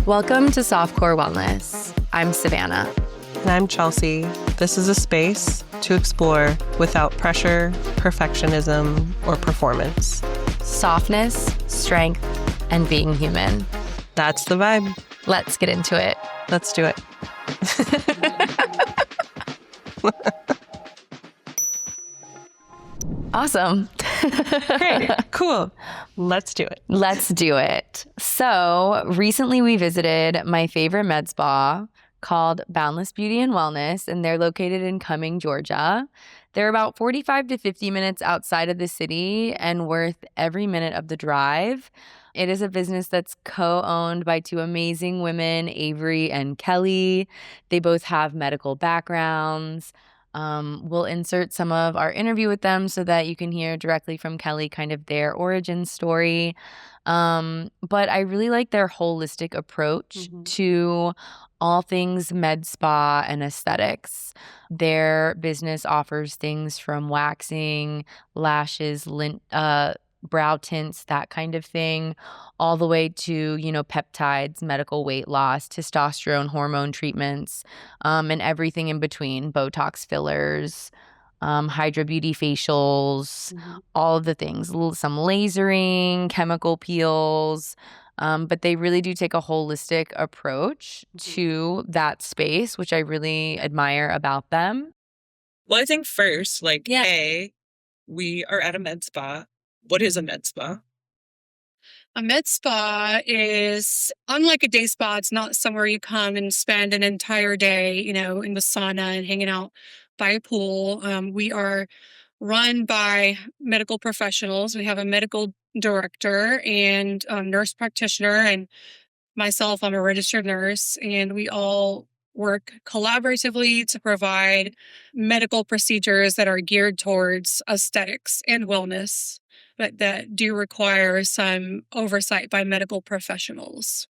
Welcome to Softcore Wellness. I'm Savannah. And I'm Chelsea. This is a space to explore without pressure, perfectionism, or performance. Softness, strength, and being human. That's the vibe. Let's get into it. Let's do it. Awesome. Great. Cool. Let's do it. Let's do it. So recently we visited my favorite med spa called Boundless Beauty and Wellness, and they're located in Cumming, Georgia. They're about 45 to 50 minutes outside of the city and worth every minute of the drive. It is a business that's co-owned by two amazing women, Avery and Kelly. They both have medical backgrounds. We'll insert some of our interview with them so that you can hear directly from Kelly kind of their origin story. But I really like their holistic approach to all things med spa and aesthetics. Their business offers things from waxing, lashes, brow tints, that kind of thing, all the way to, peptides, medical weight loss, testosterone hormone treatments, and everything in between, Botox fillers, Hydra Beauty facials, all of the things, some lasering, chemical peels. But they really do take a holistic approach to that space, which I really admire about them. Well, I think first, we are at a med spa. What is a med spa? A med spa is, unlike a day spa, it's not somewhere you come and spend an entire day, in the sauna and hanging out by a pool. We are run by medical professionals. We have a medical director and a nurse practitioner, and myself, I'm a registered nurse, and we all work collaboratively to provide medical procedures that are geared towards aesthetics and wellness, but that do require some oversight by medical professionals.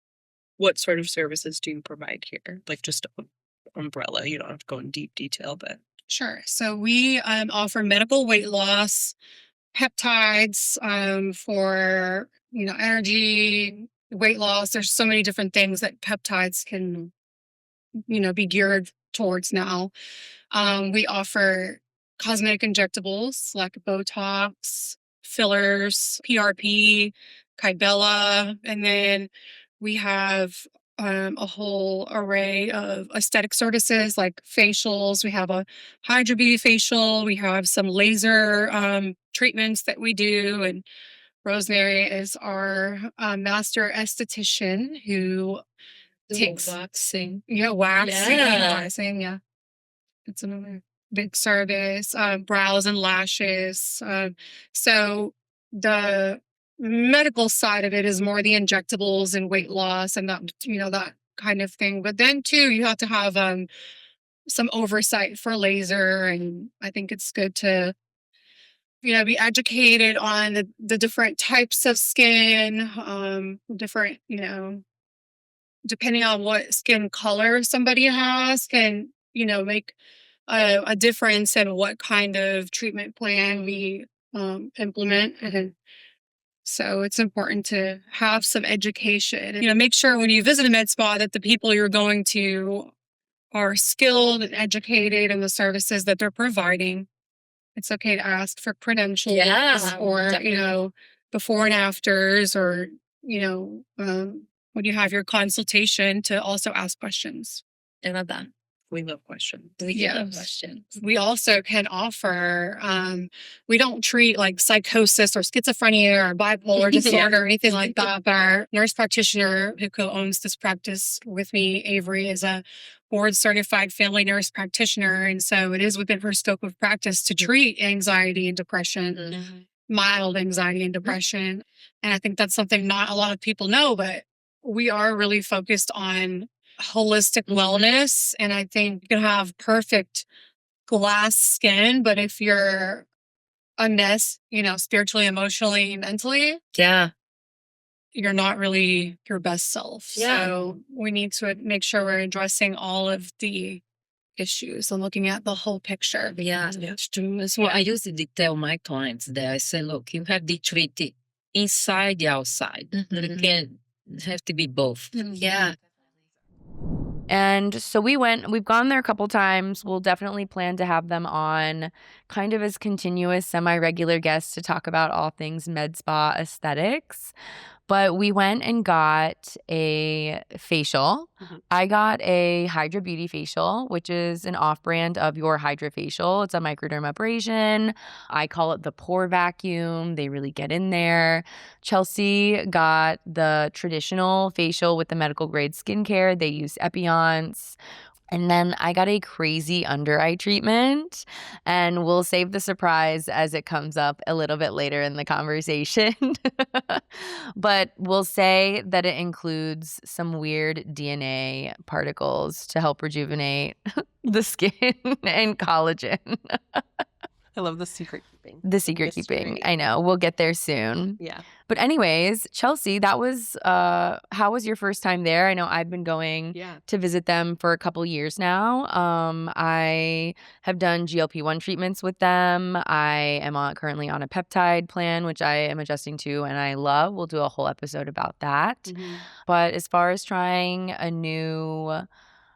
What sort of services do you provide here? Like just an umbrella. You don't have to go in deep detail, but... Sure. So we offer medical weight loss, peptides for, energy, weight loss. There's so many different things that peptides can, be geared towards now. We offer cosmetic injectables like Botox, fillers, PRP, Kybella, and then we have a whole array of aesthetic services like facials. We have a Hydra Beauty facial. We have some laser treatments that we do, and Rosemary is our master esthetician who takes waxing. Waxing. Yeah, it's another big service. Brows and lashes. So the medical side of it is more the injectables and weight loss and that that kind of thing. But then too, you have to have some oversight for laser, and I think it's good to be educated on the different types of skin, different depending on what skin color somebody has can make a difference in what kind of treatment plan we implement. And so it's important to have some education. Make sure when you visit a med spa that the people you're going to are skilled and educated in the services that they're providing. It's okay to ask for credentials or, definitely. Before and afters, or, when you have your consultation, to also ask questions. I love that. We love questions. We also can offer, we don't treat like psychosis or schizophrenia or bipolar disorder or anything like that. But our nurse practitioner who co-owns this practice with me, Avery, is a board certified family nurse practitioner. And so it is within her scope of practice to treat anxiety and depression, mild anxiety and depression. And I think that's something not a lot of people know, but we are really focused on holistic wellness. And I think you can have perfect glass skin, but if you're a mess, spiritually, emotionally, mentally, you're not really your best self. So we need to make sure we're addressing all of the issues and looking at the whole picture. That's true. So I usually tell my clients that I say, look, you have to treat it inside the outside. You can Have to be both. Yeah. And so we've gone there a couple times. We'll definitely plan to have them on kind of as continuous, semi-regular guests to talk about all things med spa aesthetics. But we went and got a facial. I got a Hydra Beauty facial, which is an off-brand of your Hydra facial. It's a microdermabrasion. I call it the pore vacuum. They really get in there. Chelsea got the traditional facial with the medical grade skincare. They use Epionce. And then I got a crazy under eye treatment, and we'll save the surprise as it comes up a little bit later in the conversation. But we'll say that it includes some weird DNA particles to help rejuvenate the skin and collagen. I love the secret keeping. The secret keeping. I know. We'll get there soon. Yeah. But anyways, Chelsea, that was how was your first time there? I know I've been going to visit them for a couple years now. I have done GLP-1 treatments with them. I am currently on a peptide plan, which I am adjusting to and I love. We'll do a whole episode about that. But as far as trying a new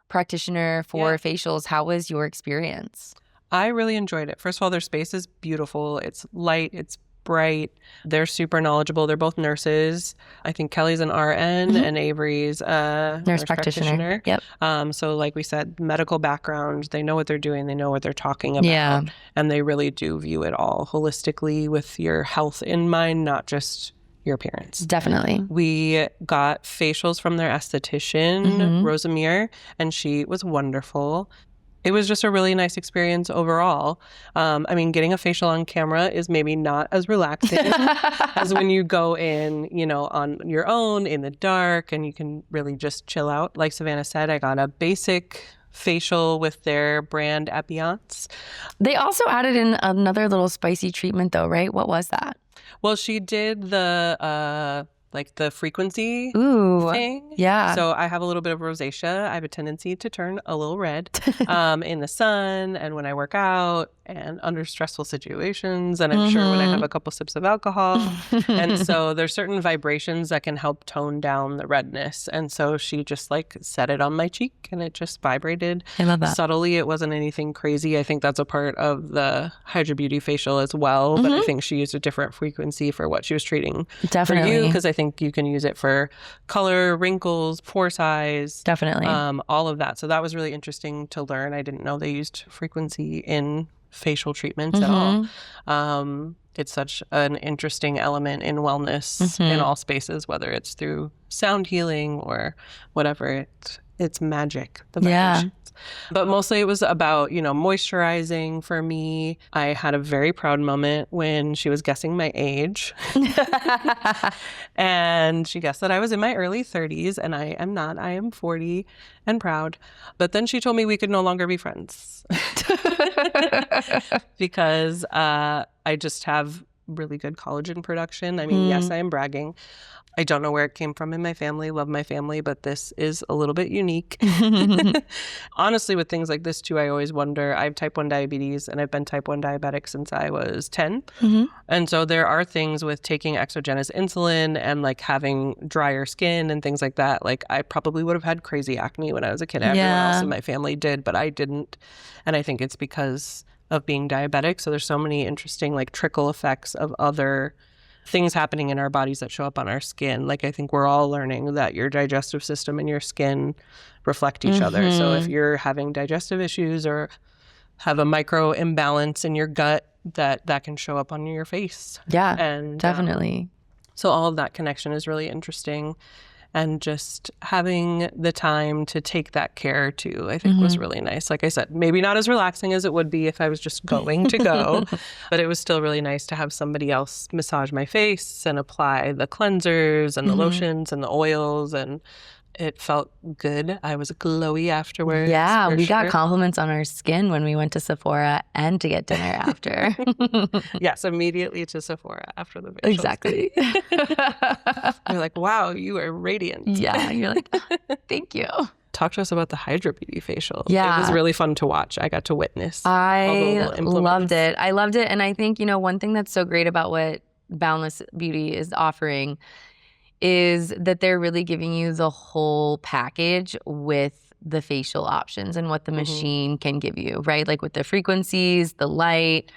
practitioner for facials, how was your experience? I really enjoyed it. First of all, their space is beautiful. It's light. It's bright. They're super knowledgeable. They're both nurses. I think Kelly's an RN and Avery's a nurse practitioner. Yep. So like we said, medical background. They know what they're doing. They know what they're talking about. Yeah. And they really do view it all holistically with your health in mind, not just your appearance. Definitely. We got facials from their esthetician, Rosamir, and she was wonderful. It was just a really nice experience overall. I mean, getting a facial on camera is maybe not as relaxing as when you go in, you know, on your own in the dark and you can really just chill out. Like Savannah said, I got a basic facial with their brand Epionce. They also added in another little spicy treatment though, right? What was that? Well, she did the like the frequency thing. Yeah. So I have a little bit of rosacea. I have a tendency to turn a little red in the sun and when I work out and under stressful situations. And I'm sure when I have a couple sips of alcohol. And so there's certain vibrations that can help tone down the redness. And so she just like set it on my cheek and it just vibrated. I love that. Subtly. It wasn't anything crazy. I think that's a part of the Hydra Beauty facial as well. But I think she used a different frequency for what she was treating for you, because I think you can use it for color, wrinkles, pore size. Definitely. All of that. So that was really interesting to learn. I didn't know they used frequency in facial treatments at all. It's such an interesting element in wellness in all spaces, whether it's through sound healing or whatever. It's magic, the vibrations. But mostly it was about, you know, moisturizing for me. I had a very proud moment when she was guessing my age. And she guessed that I was in my early 30s, and I am not. I am 40 and proud. But then she told me we could no longer be friends because I just have really good collagen production. I mean, yes, I am bragging. I don't know where it came from in my family, love my family, but this is a little bit unique. Honestly, with things like this too, I always wonder, I have type 1 diabetes and I've been type 1 diabetic since I was 10. And so there are things with taking exogenous insulin and like having drier skin and things like that. Like I probably would have had crazy acne when I was a kid. Everyone else in my family did, but I didn't. And I think it's because of being diabetic. So there's so many interesting like trickle effects of other things happening in our bodies that show up on our skin. Like I think we're all learning that your digestive system and your skin reflect each other. So if you're having digestive issues or have a micro imbalance in your gut, that can show up on your face. Yeah, and definitely. So all of that connection is really interesting. And just having the time to take that care too, I think was really nice. Like I said, maybe not as relaxing as it would be if I was just going to go, but it was still really nice to have somebody else massage my face and apply the cleansers and the lotions and the oils, and it felt good. I was glowy afterwards. Yeah, we got compliments on our skin when we went to Sephora and to get dinner after. Yes, immediately to Sephora after the facial. Exactly. You're like, wow, you are radiant. Yeah, you're like, thank you. Talk to us about the Hydra Beauty facial. Yeah. It was really fun to watch. I got to witness. I loved it. I loved it. And I think, you know, one thing that's so great about what Boundless Beauty is offering is that they're really giving you the whole package with the facial options and what the machine can give you, right? Like with the frequencies, the light.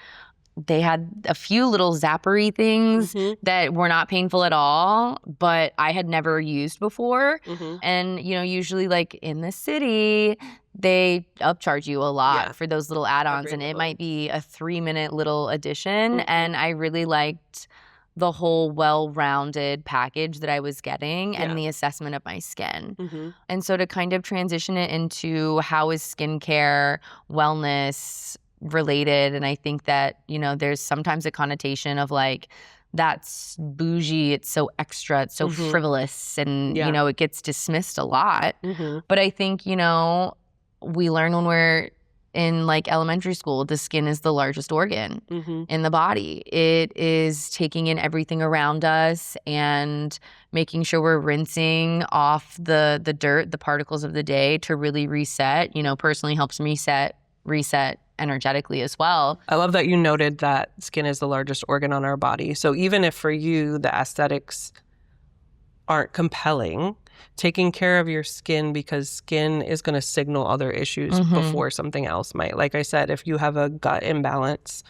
They had a few little zappery things that were not painful at all, but I had never used before. And, you know, usually like in the city, they upcharge you a lot for those little add-ons, and it might be a 3-minute little addition. And I really liked the whole well-rounded package that I was getting and the assessment of my skin. And so to kind of transition it into how is skincare, wellness related, and I think that, you know, there's sometimes a connotation of like, that's bougie, it's so extra, it's so frivolous, and, you know, it gets dismissed a lot. But I think, you know, we learn when we're in like elementary school, the skin is the largest organ in the body. It is taking in everything around us and making sure we're rinsing off the dirt, the particles of the day to really reset. You know, personally helps me reset energetically as well. I love that you noted that skin is the largest organ on our body. So even if for you the aesthetics aren't compelling, taking care of your skin, because skin is going to signal other issues before something else might. Like I said, if you have a gut imbalance,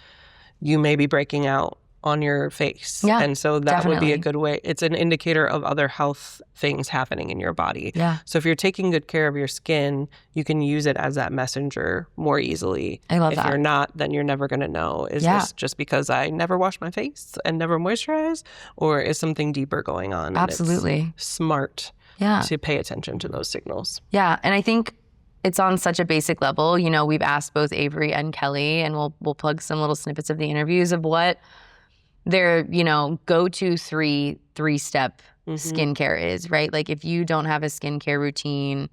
you may be breaking out on your face. And so that would be a good way. It's an indicator of other health things happening in your body. So if you're taking good care of your skin, you can use it as that messenger more easily. I love if that. You're not, then you're never going to know, is this just because I never wash my face and never moisturize, or is something deeper going on? Absolutely. And it's smart to pay attention to those signals. Yeah. And I think it's on such a basic level. You know, we've asked both Avery and Kelly, and we'll plug some little snippets of the interviews of what their, you know, go-to three-step skincare is, right? Like if you don't have a skincare routine,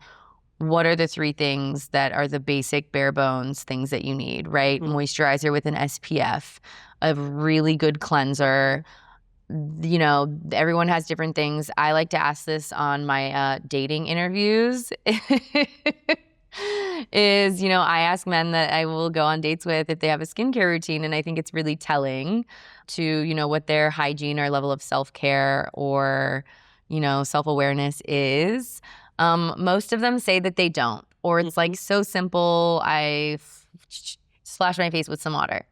what are the 3 things that are the basic bare bones things that you need, right? Moisturizer with an SPF, a really good cleanser. You know, everyone has different things. I like to ask this on my dating interviews. Is, you know, I ask men that I will go on dates with if they have a skincare routine, and I think it's really telling to, you know, what their hygiene or level of self-care or, you know, self-awareness is. Most of them say that they don't, or it's like so simple, I splash my face with some water.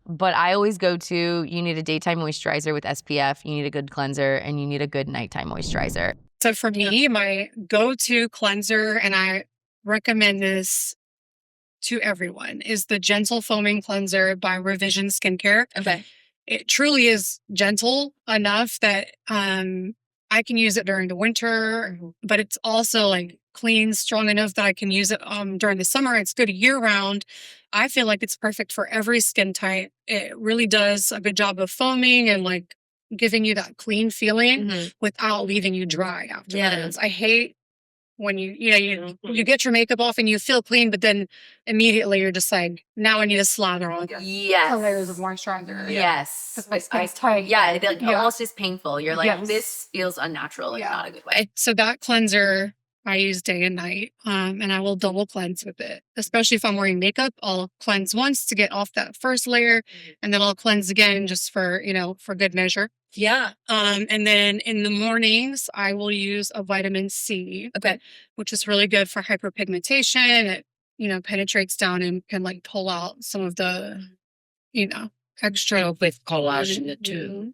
But I always go to, you need a daytime moisturizer with SPF, you need a good cleanser, and you need a good nighttime moisturizer. So for me, my go-to cleanser, and I recommend this to everyone, is the Gentle Foaming Cleanser by Revision Skincare. It truly is gentle enough that I can use it during the winter, but it's also like clean, strong enough that I can use it during the summer. It's good year round. I feel like it's perfect for every skin type. It really does a good job of foaming and like giving you that clean feeling without leaving you dry afterwards. I hate when you get your makeup off and you feel clean, but then immediately you're just like, now I need to slather on layers of moisturizer. Yes. My skin's tight. Yeah, it almost is painful. You're like, this feels unnatural in not a good way. So that cleanser I use day and night, and I will double cleanse with it. Especially if I'm wearing makeup, I'll cleanse once to get off that first layer, and then I'll cleanse again just for good measure. And then in the mornings, I will use a vitamin C, which is really good for hyperpigmentation. It, penetrates down and can like pull out some of the, extra with collagen too.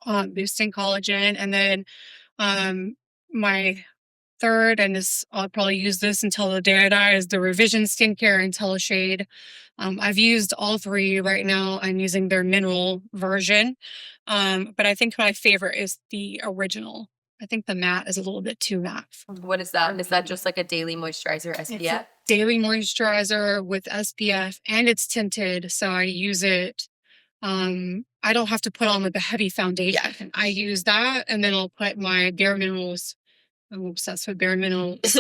Boosting collagen. And then my third, and I'll probably use this until the day I die, is the Revision Skincare IntelliShade. I've used all 3 right now. I'm using their mineral version. But I think my favorite is the original. I think the matte is a little bit too matte. What is that? Is that just like a daily moisturizer SPF? It's a daily moisturizer with SPF, and it's tinted. So I use it. I don't have to put on like a heavy foundation. I use that, and then I'll put my Bare Minerals. I'm obsessed with Bare Minerals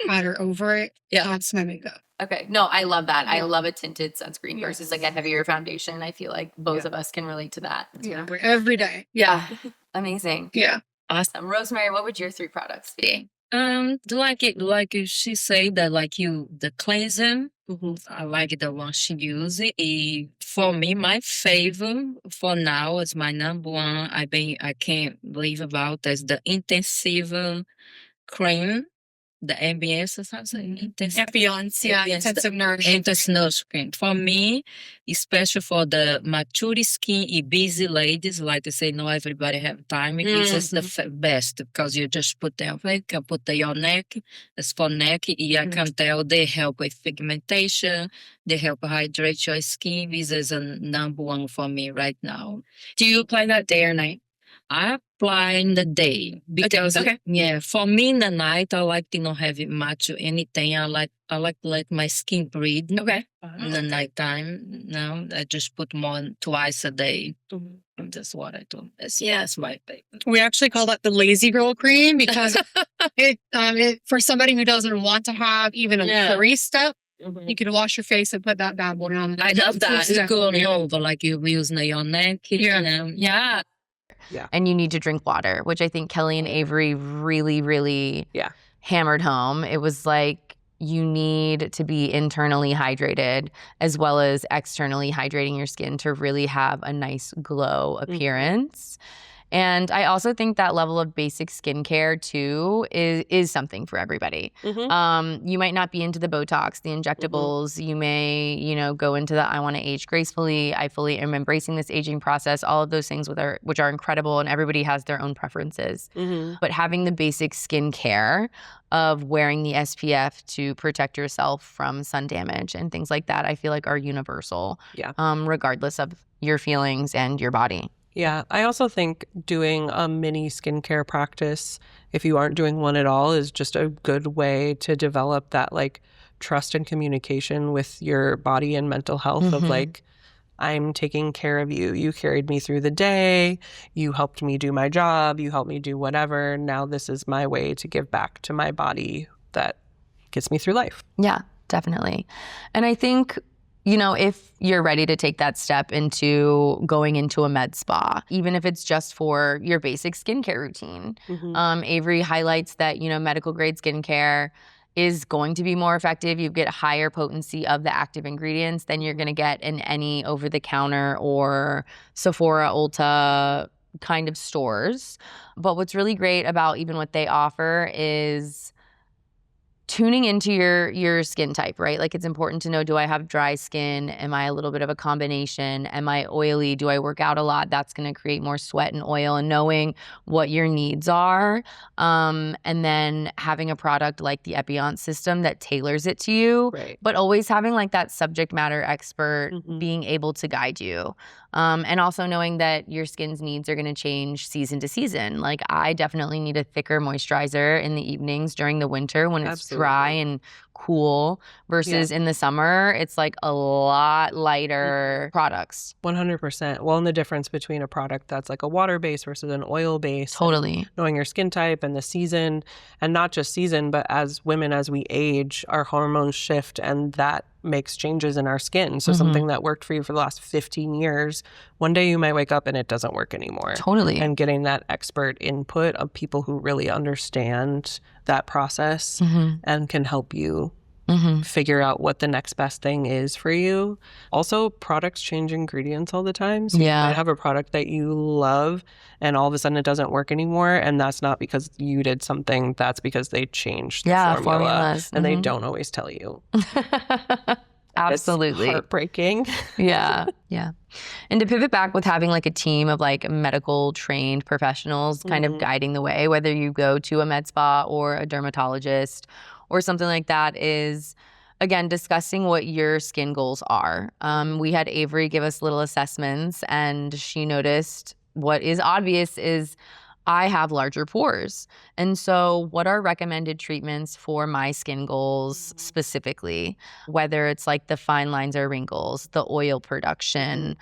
powder over it. That's my makeup. Okay. No, I love that. I love a tinted sunscreen versus like a heavier foundation. I feel like both of us can relate to that. Every day. Amazing. Awesome. Rosemary, what would your 3 products be? Like she said that the cleanser. I like the one she used. For me, my favorite for now is my number one. I can't believe about is the intensive cream. The ambience or something. Ambiance, yeah, intensive nourishment. Intensive nourishment. For me, especially for the mature skin and busy ladies, like to say, not everybody have time. It's just the best because you just put them can put your neck. It's for neck. I can tell they help with pigmentation. They help hydrate your skin. This is a number one for me right now. Do you apply that day or night? I apply in the day because yeah, for me in the night I like to not have it much or anything. I like to let my skin breathe. Okay. In the nighttime. No, I just put more twice a day. That's what I do. That's my favorite. We actually call that the lazy girl cream because it for somebody who doesn't want to have even a 3 step. You could wash your face and put that bad boy on. I love that. It's going over like you're using your neck. Yeah. Yeah. And you need to drink water, which I think Kelly and Avery really, really hammered home. It was like you need to be internally hydrated as well as externally hydrating your skin to really have a nice glow appearance. And I also think that level of basic skincare too is something for everybody. You might not be into the Botox, the injectables. You may, go into the I want to age gracefully. I fully am embracing this aging process. All of those things which are incredible, and everybody has their own preferences. But having the basic skincare of wearing the SPF to protect yourself from sun damage and things like that, I feel like are universal. Regardless of your feelings and your body. Yeah, I also think doing a mini skincare practice, if you aren't doing one at all, is just a good way to develop that trust and communication with your body and mental health of I'm taking care of you. You carried me through the day. You helped me do my job. You helped me do whatever. Now this is my way to give back to my body that gets me through life. Yeah, definitely. And I think if you're ready to take that step into going into a med spa, even if it's just for your basic skincare routine. Avery highlights that, medical grade skincare is going to be more effective. You get higher potency of the active ingredients than you're going to get in any over-the-counter or Sephora, Ulta kind of stores. But what's really great about even what they offer is tuning into your skin type, right? Like it's important to know, do I have dry skin? Am I a little bit of a combination? Am I oily? Do I work out a lot? That's going to create more sweat and oil, and knowing what your needs are. And then having a product like the Epiance system that tailors it to you, but always having that subject matter expert being able to guide you. And also knowing that your skin's needs are going to change season to season. Like I definitely need a thicker moisturizer in the evenings during the winter when it's dry and cool versus in the summer, it's a lot lighter products. 100%. Well, and the difference between a product that's a water base versus an oil base. Totally. Knowing your skin type and the season, and not just season, but as women, as we age, our hormones shift, and that makes changes in our skin. So something that worked for you for the last 15 years, one day you might wake up and it doesn't work anymore. Totally. And getting that expert input of people who really understand that process and can help you figure out what the next best thing is for you. Also, products change ingredients all the time. So you might have a product that you love and all of a sudden it doesn't work anymore. And that's not because you did something. That's because they changed the formula. And they don't always tell you. Absolutely. It's heartbreaking. Yeah. And to pivot back with having a team of medical trained professionals kind of guiding the way, whether you go to a med spa or a dermatologist or something like that, is again discussing what your skin goals are. We had Avery give us little assessments, and she noticed what is obvious is I have larger pores. And so what are recommended treatments for my skin goals specifically, whether it's the fine lines or wrinkles, the oil production,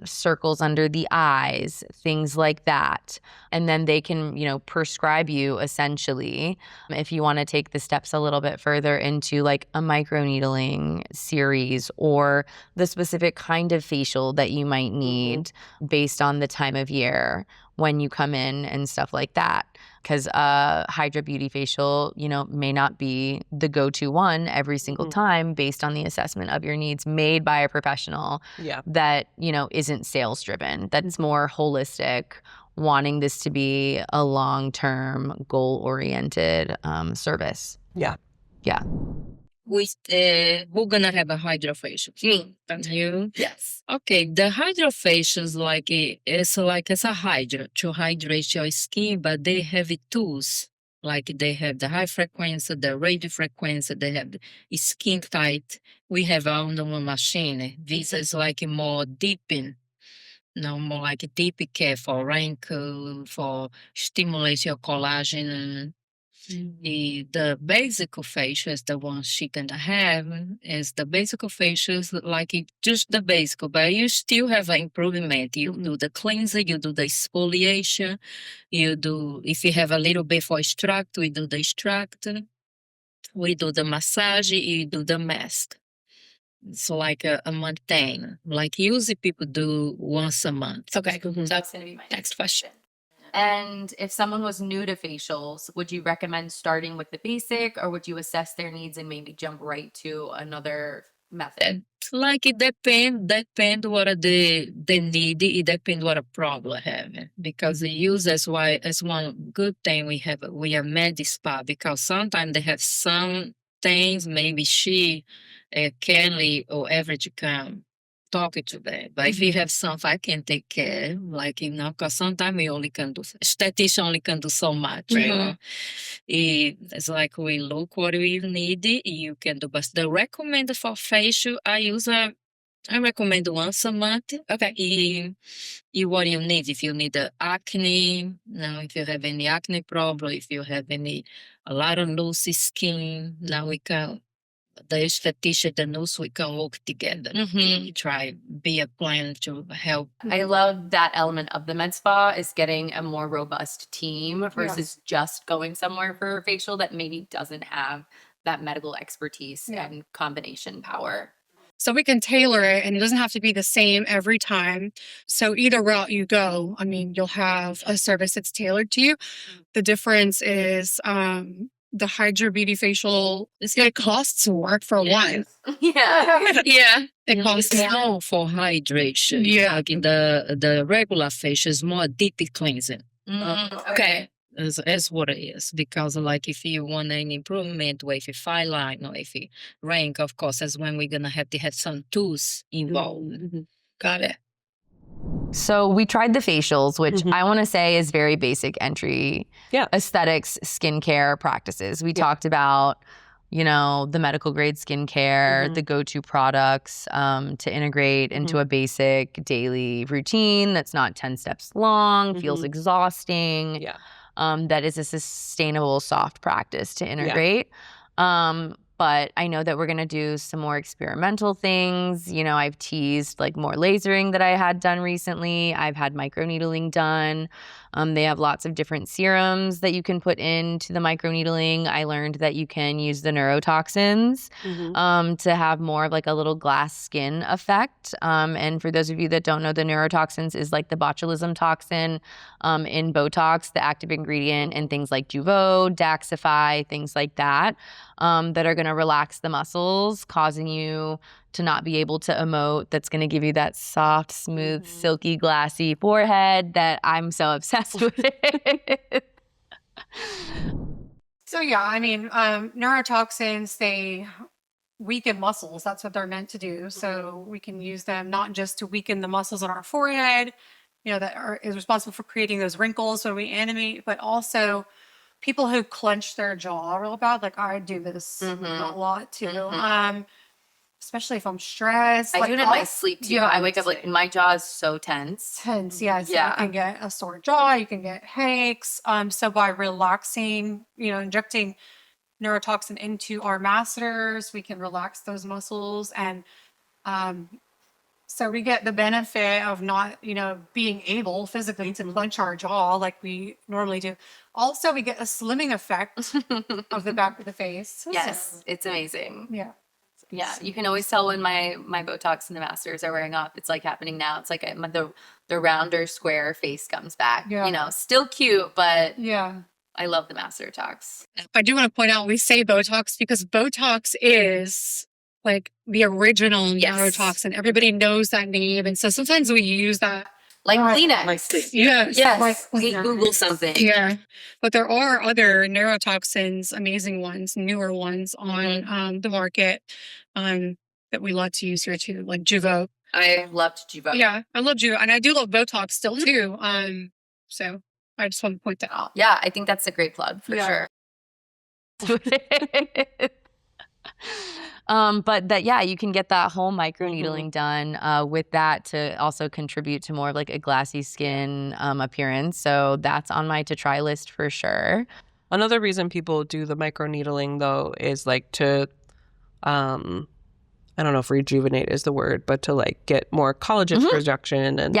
circles under the eyes, things like that. And then they can, prescribe you essentially, if you want to take the steps a little bit further into a microneedling series or the specific kind of facial that you might need based on the time of year. when you come in and stuff like that. Because a Hydra Beauty facial, may not be the go-to one every single time based on the assessment of your needs made by a professional that, isn't sales driven, that's more holistic, wanting this to be a long-term, goal-oriented service. Yeah. Yeah. Who's gonna have a hydrofacial? Me. And you? Yes. Okay, the hydrofacial is it's a hydra to hydrate your skin, but they have tools. Like they have the high frequency, the radio frequency, they have the skin tight. We have our own machine. This is like more deepen. No, more like a deep care for wrinkle, for stimulate your collagen. The basic facials, the ones she can have, is the basic facials like just the basic, but you still have an improvement. You do the cleanser, you do the exfoliation, you do, if you have a little bit for extract, we do the extract, we do the massage, you do the mask. It's like a maintain, like usually people do once a month. Okay, that's going to be my next question. And if someone was new to facials, would you recommend starting with the basic, or would you assess their needs and maybe jump right to another method? Like it depend what are the need, it depend what a problem have. Because they use as one good thing we are med spa, because sometimes they have some things maybe Kelly or average can talk to them. But if you have something I can take care, because sometimes we only can do, esthetician only can do so much. It's like we look what we need, you can do. But the recommended for facial, I recommend once a month. Okay. What you need, if you need the acne, if you have any acne problem, if you have a lot of loose skin, now we can, the esthetician, the nurse, we can work together. Try be a plan to help. I love that element of the med spa is getting a more robust team versus just going somewhere for a facial that maybe doesn't have that medical expertise and combination power. So we can tailor it, and it doesn't have to be the same every time. So either route you go, you'll have a service that's tailored to you. The difference is the Hydra Beauty Facial, it costs more for one. Yeah. It costs more. More for hydration. Yeah. Like in the regular facial is more deep cleansing. Okay. That's what it is. Because like if you want an improvement with a fine line or if you rank, of course, that's when we're gonna have to have some tools involved. Got it. So we tried the facials, which I want to say is very basic entry aesthetics, skincare practices. We talked about, the medical grade skincare, the go-to products to integrate into a basic daily routine that's not 10 steps long, feels exhausting. That is a sustainable soft practice to integrate. But I know that we're going to do some more experimental things. I've teased like more lasering that I had done recently. I've had microneedling done. They have lots of different serums that you can put into the microneedling. I learned that you can use the neurotoxins to have more of like a little glass skin effect. And for those of you that don't know, the neurotoxins is like the botulism toxin in Botox, the active ingredient in things like Jeuveau, Daxify, things like that, that are going to relax the muscles, causing you to not be able to emote. That's going to give you that soft, smooth, silky, glassy forehead that I'm so obsessed with. So neurotoxins, they weaken muscles. That's what they're meant to do. So we can use them not just to weaken the muscles on our forehead, is responsible for creating those wrinkles when we animate, but also people who clench their jaw real bad. Like I do this a lot too. Especially if I'm stressed. I do it in my sleep too. I wake up like my jaw is so tense. Yes. You can get a sore jaw, you can get headaches. So by relaxing, injecting neurotoxin into our masseters, we can relax those muscles, and so we get the benefit of not, being able physically to clench our jaw like we normally do. Also, we get a slimming effect of the back of the face. Yes, it's amazing. Yeah, you can always tell when my Botox and the masters are wearing off. It's like happening now. It's like the the rounder square face comes back. Yeah. You know, still cute, but Yeah. I love the Master Talks. I do want to point out we say Botox because Botox is like the original neurotoxin. Everybody knows that name. And so sometimes we use that. Like Kleenex. Yes. Like Google something. Yeah. But there are other neurotoxins, amazing ones, newer ones on the market that we love to use here too, like Juvo. I loved Juvo. Yeah, I love Juvo. And I do love Botox still too. So I just want to point that out. Yeah, I think that's a great plug for sure. But that, yeah, you can get that whole microneedling done with that to also contribute to more of like a glassy skin appearance. So that's on my to try list for sure. Another reason people do the microneedling though is like to, I don't know if rejuvenate is the word, but to like get more collagen production and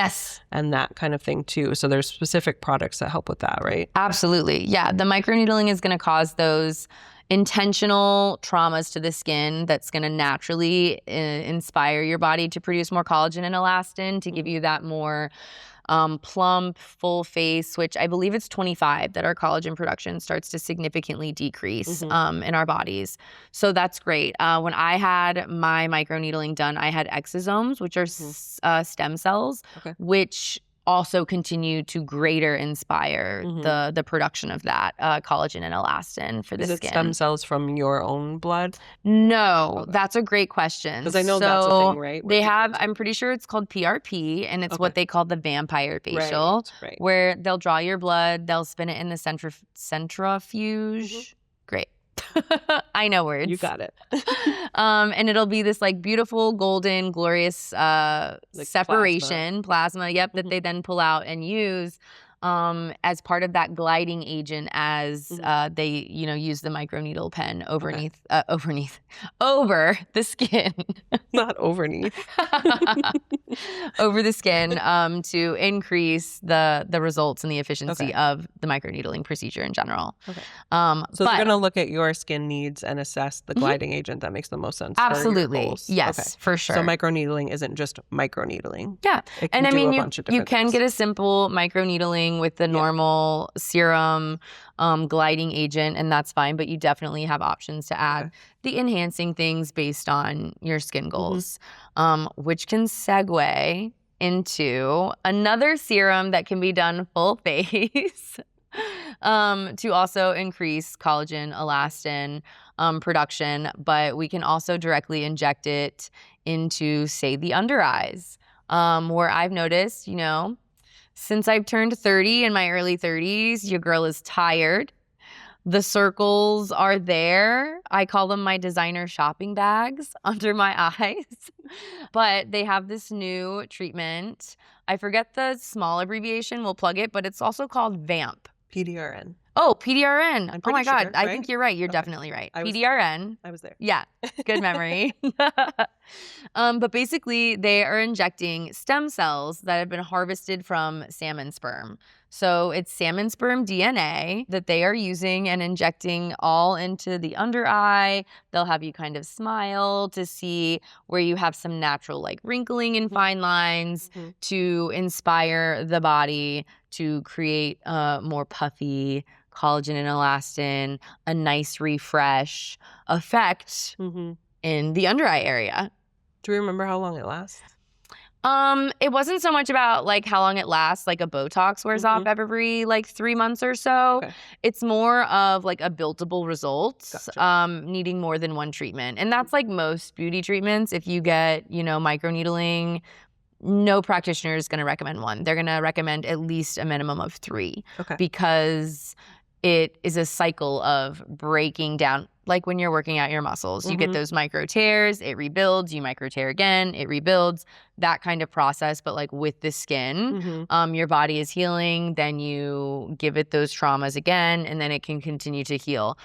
and that kind of thing too. So there's specific products that help with that, right? Absolutely. Yeah. The microneedling is going to cause those intentional traumas to the skin that's going to naturally inspire your body to produce more collagen and elastin to give you that more plump, full face, which I believe it's 25 that our collagen production starts to significantly decrease in our bodies. So that's great. When I had my microneedling done, I had exosomes, which are stem cells, which also continue to greater inspire the production of that collagen and elastin for the skin. Is it stem cells from your own blood? No, that's a great question. Because I know that's a thing, right? They have, I'm pretty sure it's called PRP, and it's what they call the vampire facial, where they'll draw your blood, they'll spin it in the centrifuge. Great. I know words. You got it. And it'll be this like beautiful golden glorious like separation plasma that they then pull out and use as part of that gliding agent as they use the microneedle pen over the skin. Not overneath. Over the skin to increase the results and the efficiency of the microneedling procedure in general. So they're going to look at your skin needs and assess the gliding agent that makes the most sense. Absolutely. Yes, for sure. So microneedling isn't just microneedling. Yeah. And I mean, you can get a simple microneedling with the normal serum gliding agent, and that's fine, but you definitely have options to add the enhancing things based on your skin goals, which can segue into another serum that can be done full face to also increase collagen, elastin production, but we can also directly inject it into, say, the under eyes, where I've noticed, since I've turned 30 in my early 30s, your girl is tired. The circles are there. I call them my designer shopping bags under my eyes. But they have this new treatment. I forget the small abbreviation. We'll plug it, but it's also called VAMP. PDRN. Oh, PDRN. Oh my God. Sure, I think you're right. You're definitely right. PDRN. I was there. Yeah. Good memory. But basically, they are injecting stem cells that have been harvested from salmon sperm. So it's salmon sperm DNA that they are using and injecting all into the under eye. They'll have you kind of smile to see where you have some natural like wrinkling and fine lines to inspire the body to create more puffy collagen and elastin, a nice refresh effect in the under eye area. Do you remember how long it lasts? It wasn't so much about like how long it lasts, like a Botox wears off every like 3 months or so. It's more of like a buildable result, needing more than one treatment. And that's like most beauty treatments. If you get, microneedling, no practitioner is going to recommend one. They're going to recommend at least a minimum of 3 because it is a cycle of breaking down. Like when you're working out your muscles, you get those micro tears, it rebuilds, you micro tear again, it rebuilds, that kind of process. But like with the skin, your body is healing, then you give it those traumas again, and then it can continue to heal.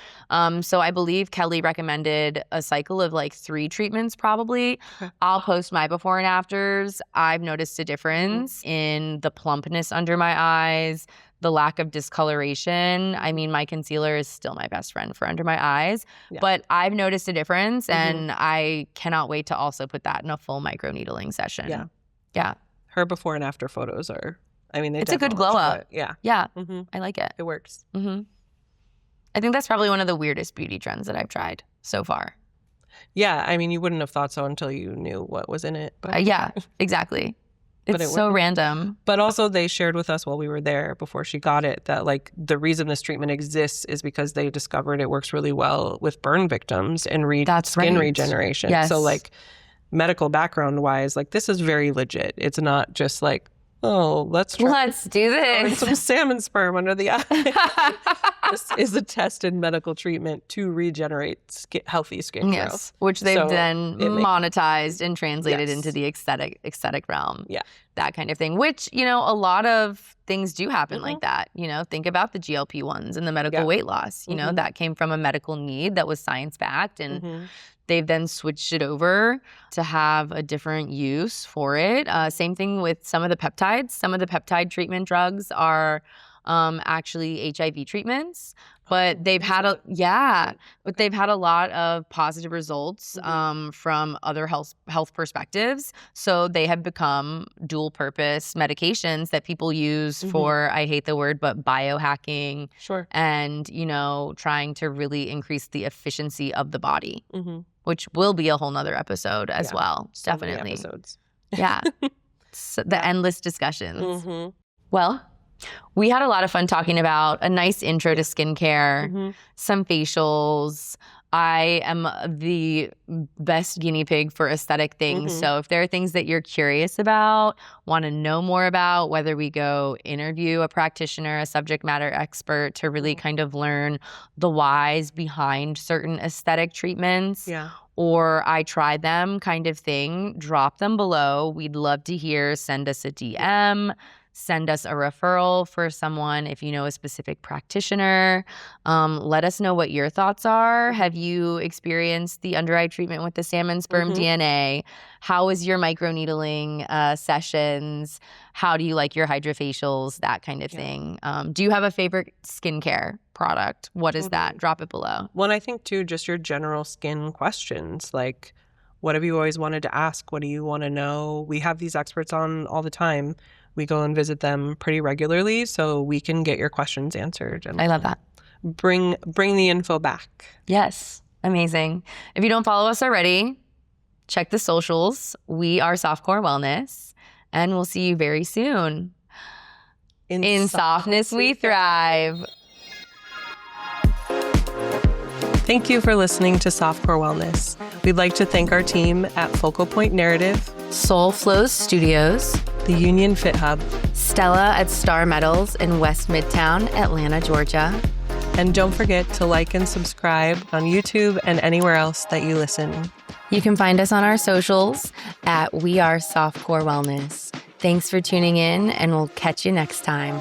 So I believe Kelly recommended a cycle of like 3 treatments probably. I'll post my before and afters. I've noticed a difference in the plumpness under my eyes, the lack of discoloration. I mean, my concealer is still my best friend for under my eyes, but I've noticed a difference and I cannot wait to also put that in a full microneedling session. Yeah. Her before and after photos are, I mean, It's a good glow definitely show up. it. Yeah. Yeah, hmm I like it. It works. I think that's probably one of the weirdest beauty trends that I've tried so far. Yeah. I mean, you wouldn't have thought so until you knew what was in it. But Yeah, exactly. But It's it so worked. random. But also they shared with us while we were there before she got it that like the reason this treatment exists is because they discovered it works really well with burn victims and That's skin right. regeneration. Yes. So like medical background wise, like this is very legit. It's not just like, oh, let's try Let's do throwing this. some salmon sperm under the eye. This is a tested medical treatment to regenerate healthy skin Yes, growth. which they've So then it makes- monetized and translated Yes. into the aesthetic realm. Yeah. That kind of thing, which, you know, a lot of things do happen Mhm. like that. You know, think about the GLP ones and the medical Yeah. weight loss. You know, Mhm. that came from a medical need that was science backed, and Mhm. they've then switched it over to have a different use for it. Same thing with some of the peptides. Some of the peptide treatment drugs are actually HIV treatments, but they've had they've had a lot of positive results from other health perspectives. So they have become dual purpose medications that people use for, I hate the word, but biohacking Sure. and, you know, trying to really increase the efficiency of the body, Mm-hmm. which will be a whole nother episode as Yeah, well. So many Definitely. episodes. Yeah. So the endless discussions. Mm-hmm. Well, we had a lot of fun talking about a nice intro to skincare, Mm-hmm. some facials. I am the best guinea pig for aesthetic things. Mhm. So if there are things that you're curious about, want to know more about, whether we go interview a practitioner, a subject matter expert to really kind of learn the whys behind certain aesthetic treatments, Yeah. or I try them kind of thing, drop them below. We'd love to hear. Send us a DM. Send us a referral for someone if you know a specific practitioner. Let us know what your thoughts are. Have you experienced the under eye treatment with the salmon sperm DNA? How is your microneedling sessions? How do you like your hydrofacials? That kind of thing. Do you have a favorite skincare product? What is that? Drop it below. Well, and I think too, just your general skin questions, like what have you always wanted to ask? What do you want to know? We have these experts on all the time. We go and visit them pretty regularly, so we can get your questions answered and I love that. bring the info back. Yes. Amazing. If you don't follow us already, check the socials. We are Softcore Wellness, and we'll see you very soon. In softness we thrive. Thank you for listening to Softcore Wellness. We'd like to thank our team at Focal Point Narrative, Soul Flows Studios, the Union Fit Hub, Stella at Star Metals in West Midtown, Atlanta, Georgia. and don't forget to like and subscribe on YouTube and anywhere else that you listen. You can find us on our socials at We Are Softcore Wellness. Thanks for tuning in, and we'll catch you next time.